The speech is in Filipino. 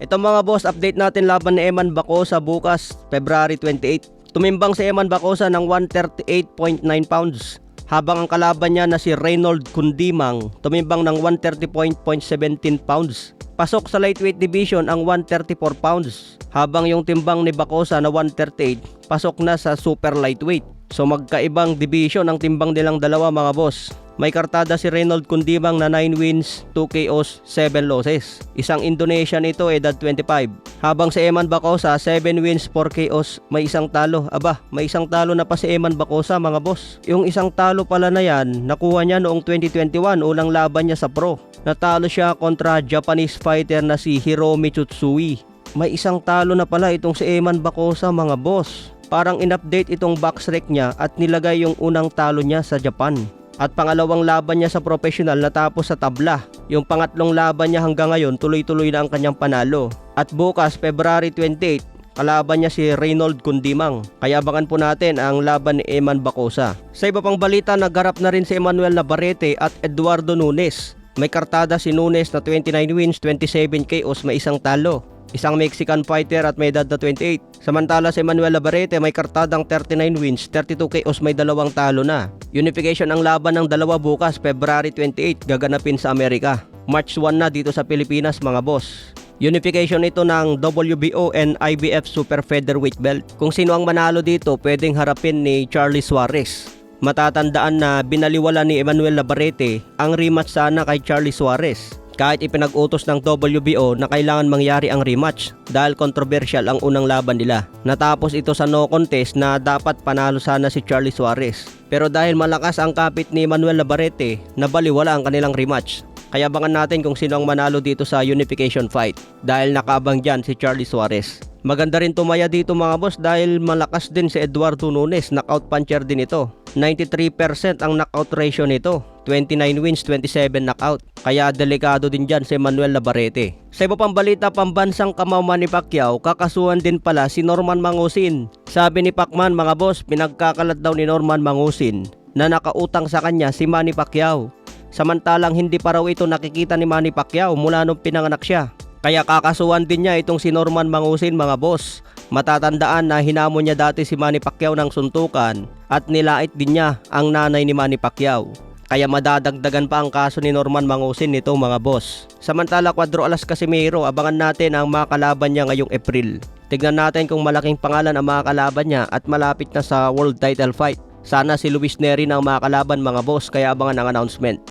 Ito mga boss, update natin laban ni Eman Bacosa bukas, February 28. Tumimbang si Eman Bacosa ng 138.9 pounds. Habang ang kalaban niya na si Reynold Cundimang tumimbang ng 130.17 pounds. Pasok sa lightweight division ang 134 pounds. Habang yung timbang ni Bacosa na 138, pasok na sa super lightweight. So magkaibang division ang timbang nilang dalawa mga boss. May kartada si Reynold Cundimang na 9 wins, 2 KOs, 7 losses. Isang Indonesian ito, edad 25. Habang si Eman Bacosa, 7 wins, 4 KOs, may isang talo. Aba, may isang talo na pa si Eman Bacosa mga boss. Yung isang talo pala na yan, nakuha niya noong 2021, unang laban niya sa pro. Natalo siya kontra Japanese fighter na si Hiromi Tsutsui. May isang talo na pala itong si Eman Bacosa mga boss. Parang in-update itong box rec niya at nilagay yung unang talo niya sa Japan. At pangalawang laban niya sa professional natapos sa tabla. Yung pangatlong laban niya hanggang ngayon tuloy-tuloy na ang kanyang panalo. At bukas February 28, kalaban niya si Reynold Cundimang. Kaya abangan po natin ang laban ni Eman Bacosa. Sa iba pang balita, nagharap na rin si Emmanuel Navarrete at Eduardo Nunes. May kartada si Nunes na 29 wins, 27 KOs, may isang talo. Isang Mexican fighter at may edad na 28. Samantala si Emmanuel Navarrete may kartadang 39 wins, 32 KOs, may dalawang talo na. Unification ang laban ng dalawa bukas, February 28, gaganapin sa Amerika. March 1 na dito sa Pilipinas mga boss. Unification ito ng WBO and IBF Super Featherweight belt. Kung sino ang manalo dito, pwedeng harapin ni Charlie Suarez. Matatandaan na binaliwala ni Emmanuel Navarrete ang rematch sana kay Charlie Suarez. Kahit ipinag-utos ng WBO na kailangan mangyari ang rematch dahil controversial ang unang laban nila. Natapos ito sa no contest na dapat panalo sana si Charlie Suarez. Pero dahil malakas ang kapit ni Emmanuel Navarrete, nabaliwala ang kanilang rematch. Kaya abangan natin kung sino ang manalo dito sa unification fight dahil nakaabang dyan si Charlie Suarez. Maganda rin tumaya dito mga boss dahil malakas din si Eduardo Nunes, knockout puncher din ito. 93% ang knockout ratio nito. 29 wins, 27 knockout. Kaya delikado din dyan si Emmanuel Navarrete. Sa iba pang balita, pambansang kamama ni Pacquiao, kakasuhan din pala si Norman Mangusin. Sabi ni Pacman mga boss, pinagkakalat daw ni Norman Mangusin na nakautang sa kanya si Manny Pacquiao. Samantalang hindi pa raw ito nakikita ni Manny Pacquiao mula nung pinanganak siya. Kaya kakasuhan din niya itong si Norman Mangusin mga boss. Matatandaan na hinamon niya dati si Manny Pacquiao ng suntukan at nilait din niya ang nanay ni Manny Pacquiao. Kaya madadagdagan pa ang kaso ni Norman Mangusin nito mga boss. Samantala Cuadro Alas Casimero, abangan natin ang mga kalaban niya ngayong April. Tignan natin kung malaking pangalan ang mga kalaban niya at malapit na sa world title fight. Sana si Luis Neri na ang mga kalaban mga boss, kaya abangan ang announcement.